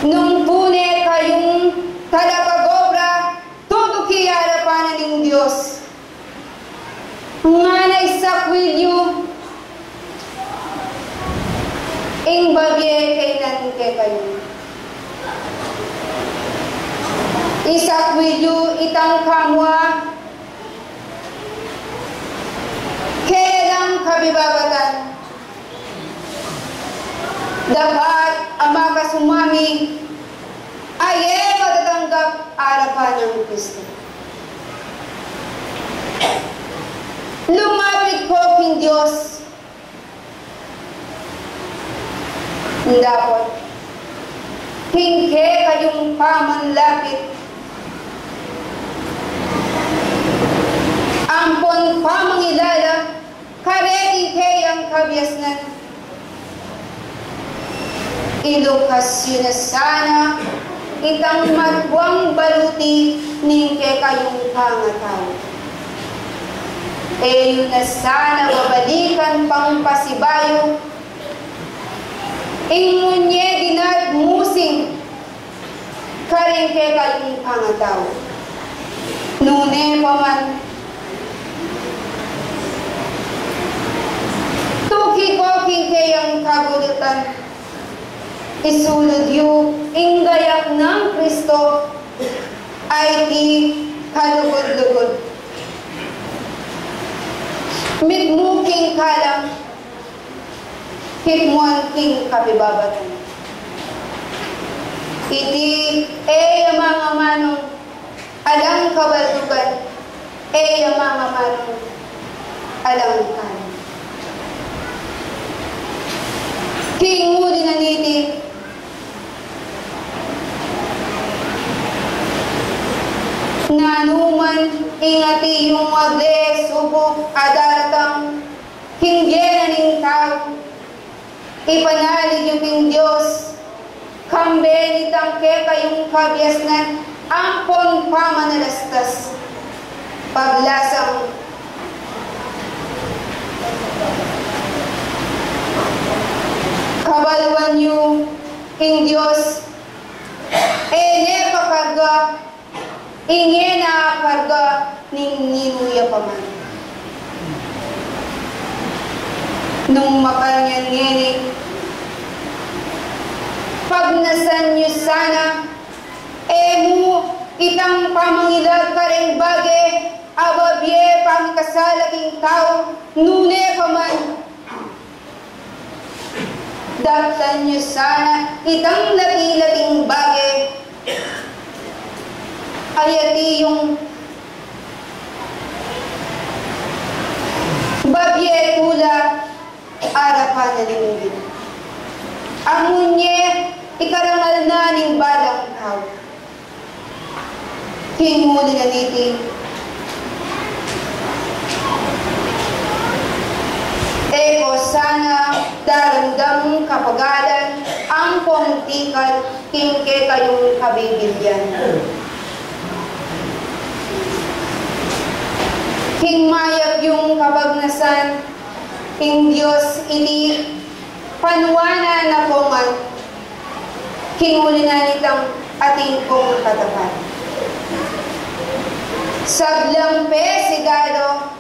Nung pune kayong talagagobra, tutuki harapan ng Diyos. Nga na isakwilyo, ing babye kailan kayo. Isakwilyo itang kamwa, kailang kabibabatan. Dapat ama kasumami ay matatanggap harapan ng Kristo. Lumapit ko king Diyos. Dapat hingke kayong pamanlapit. Ampon pamangilala, kareti kayang kabiasnan. Ilokasyon na sana itang matwang baluti ningke kayong pangataw. Yun na sana babalikan pang pasibayo. Ingunye dinat musing karingke kayong pangataw. Nune paman tuki ko kingke ang kagulutan. Isulod yu inggayak ng Kristo ay di kalugod-lugod. Midmuking kalang hitmuan king kabibabatan. Iti mga manong alang kabaldugan, mga manong alang kalang. King muli na niti, nanuman ingati yung wagde subok adaratang hinggera ning tao. Ipanalig yung king Diyos, kambe nitang ke kayong kabiasnan, ampon pamanalastas. Paglasang kabaluan niyo king Diyos, ene pakarga, inge na karga ning ninuya paman. Nung makanyan ngeni, pagnasan niyo sana, mo itang pamangilag ka rin bagay, ababye pangkasalaging tao, nune paman. Daptan niyo sana itang lati-lating bagay, ayati yung babye tula arapan na ning Bie. Amunye ikarangal na ning balang tao. Hinguli na niti. Eko sana daramdam kapagalan ang pongtikal hingke kayong kabibilyan. Hingmayag yung kabagnasan, hing Diyos ini panwana na pongan, hinguli na nitang ating kong katapat. Sablang pesigado,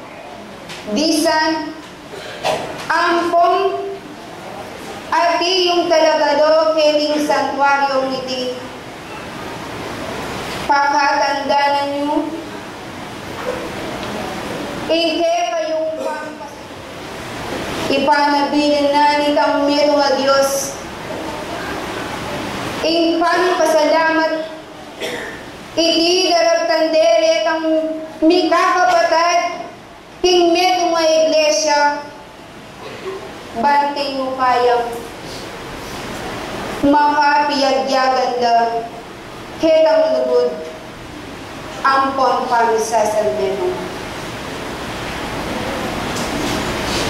disan, ampong, ati yung talagado keting santuaryong iti. Pakatandanan nyo, ike kayong pampas. Ipanabilin na nitang meron nga Diyos. Ipang pasalamat. Iti darab tandere kang mikakapatad. King meron nga iglesia. Banting mo kayang makapiyagyagan lang. Ketang lugod. Ampon pamisasan meron.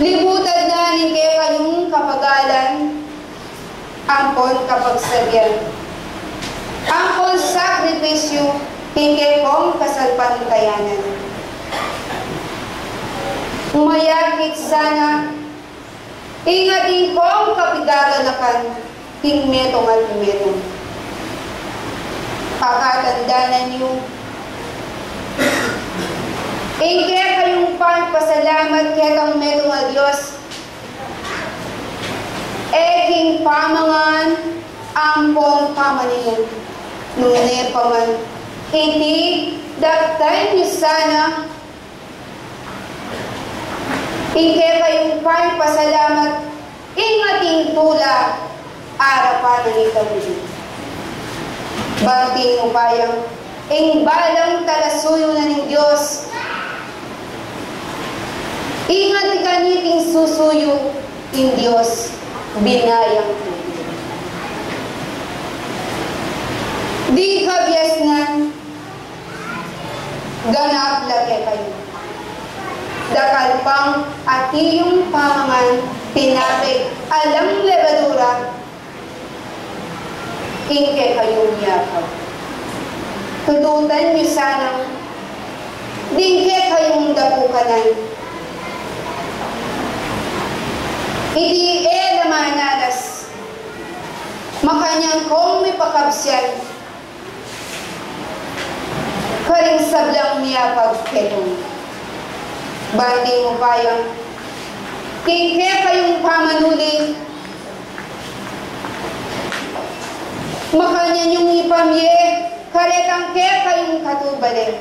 Libutan na ni kayong kapagalan, ampon kapagsagyan. Ampon sakripisyo, hingke kong kasalpantayanan. Umayagit sana, ingatin kong kapigaganakan, hingmetong at metong. pakatandanan niyo. Ingke kayong pagpasalamat kayong metong a Diyos. Eking pamangan ampong pamaningan. Nune paman. Iti daktan niyo sana. Ingke kayong pagpasalamat. Ingating tula arapan ng itawid. Banting upayang ing balang talasuyo na ng Diyos. Ingat ganiting susuyo in Diyos binayang tuloy. Di kabyasnan ganap laki kayo. Dakalpang at iyong pamangan tinapig alam lebadura ingke kayong yakap. Tututan niyo sanang dingke kayong dapukanan. Iti namanalas makanyang kong may pakabsyan karing sablang niya pagketong banding mo payang kingke kayong pamanuli makanya yung ipamye karetang ke kayong katubale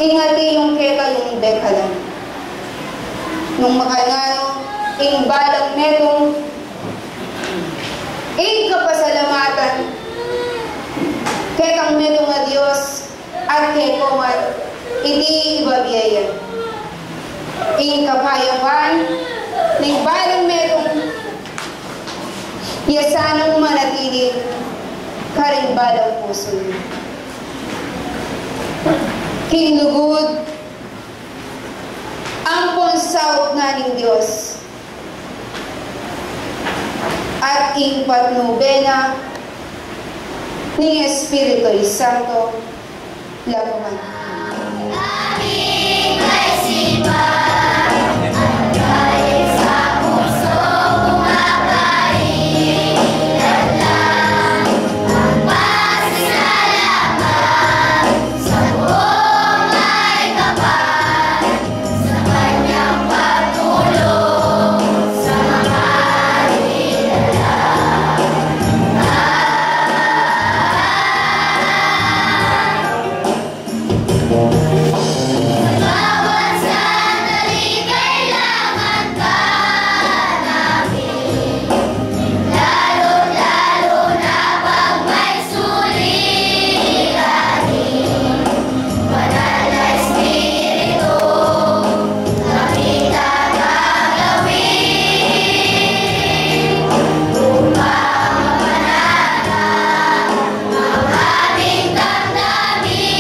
ingati yung ke kayong bekalan nung makangano ing balang metong ing kapasalamatan kekang metong a Diyos at kekomat iti ibabiyayan ing kapayapan ning balang metong yasanang manatili karing balang puso king lugod ang ponsawt na ng Diyos at ing patnubena ng Espiritu Santo lakuman. Aming may simbahan ang galing sa puso kumakain lang ang pasasalamat sa buong may kapal sa kanyang pagtulong sa mga hinala. Bawat sandali kailangan ka namin, lalo-lalo na pag may suliranin. Banal na Espiritu, kami gagawin upang mapanatag ang aming damdamin.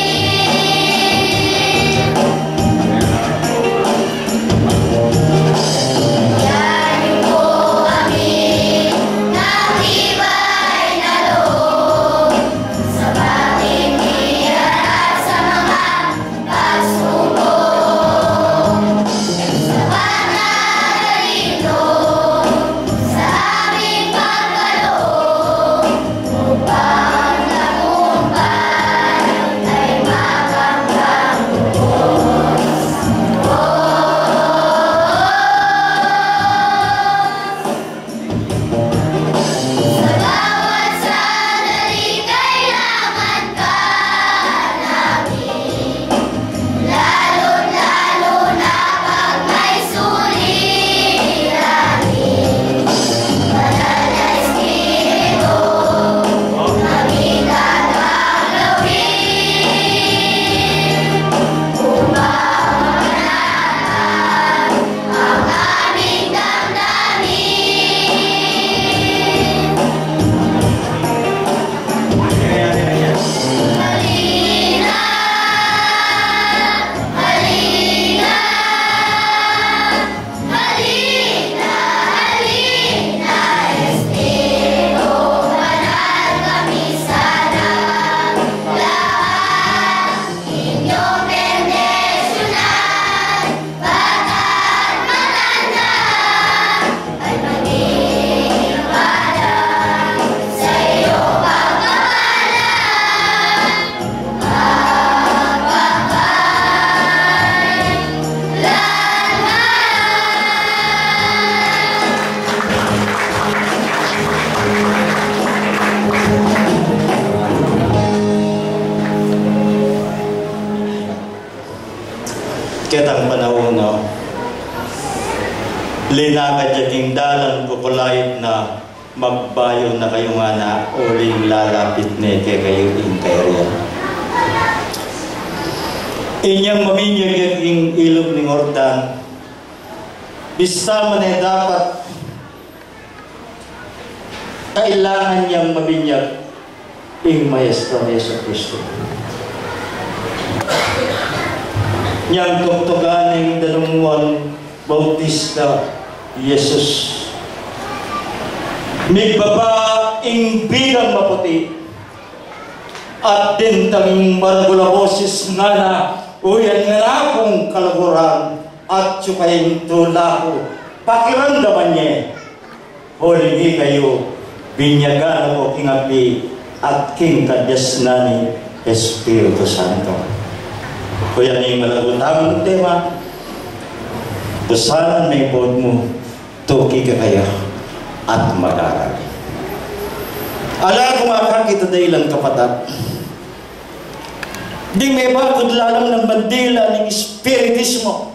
Kitang panahon no, linakad yaking dalan kukulait na magbayo na kayo nga na uling lalapit na kayo interior. Inyang maminyag yaking ilog ng Ordan, bisa man ay dapat kailangan niyang mabinyag ing Maestro Yesu Cristo. Niyang tuktugan ng dalawang Bautista Jesus. Migbaba ing bigang maputi at din tanging maragulabosis nga na uyan nga na akong kalaguran at tsukaying tulako. Pakiramdaman niya, hulingi kayo, binyagan ako kingapi at king kadyas na ni Espiritu Santo. Kuya na yung malagutamang tema, usahan may bod mo, tuki ka kayo at mag-aral. Ala kumakang kita dahilan kapatat. Di may bakod lalang ng bandila ng Espiritismo.